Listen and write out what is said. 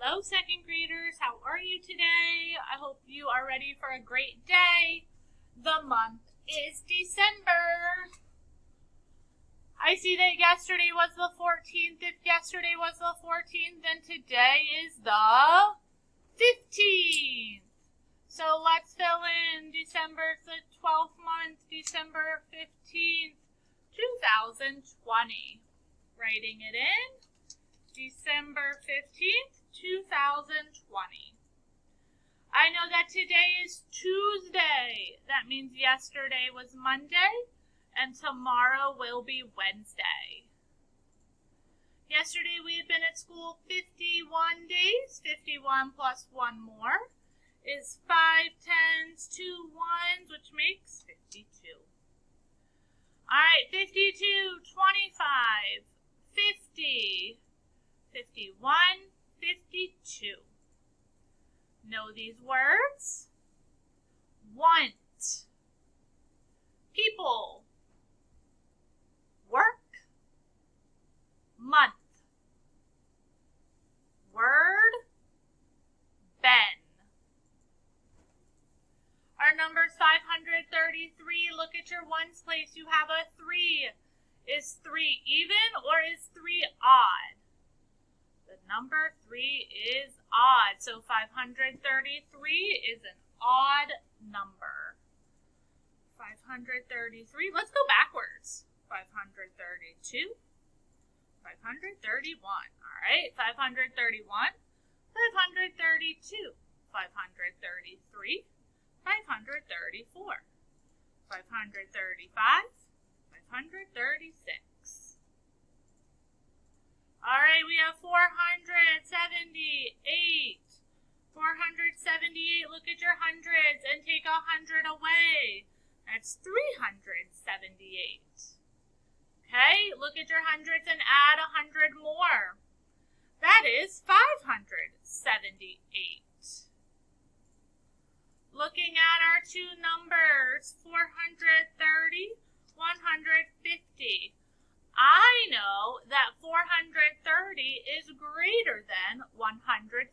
Hello, second graders. How are you today? I hope you are ready for a great day. The month is December. I see that yesterday was the 14th. If yesterday was the 14th, then today is the 15th. So let's fill in. December's the 12th month, December 15th, 2020. Writing it in. December 15th, 2020. I know that today is Tuesday. That means yesterday was Monday, and tomorrow will be Wednesday. Yesterday we had been at school 51 days. 51 plus 1 more is 5 10s, 2 1s, which makes 52. All right, 52, 25, 50, 51, 52. Know these words? Want, people, work, month, word, Ben. Our number's 533. Look at your ones place. You have a 3. Is 3 even or is 3 odd? The number 3 is odd. So 533 is an odd number. 533. Let's go backwards. 532. 531. All right. 531. 532. 533. 534, 535, 536. All right, we have 478. 478, look at your hundreds and take 100 away. That's 378. Okay, look at your hundreds and add 100 more. That is 578. Looking at our two numbers, 430, 150. I know that 430 is greater than 150.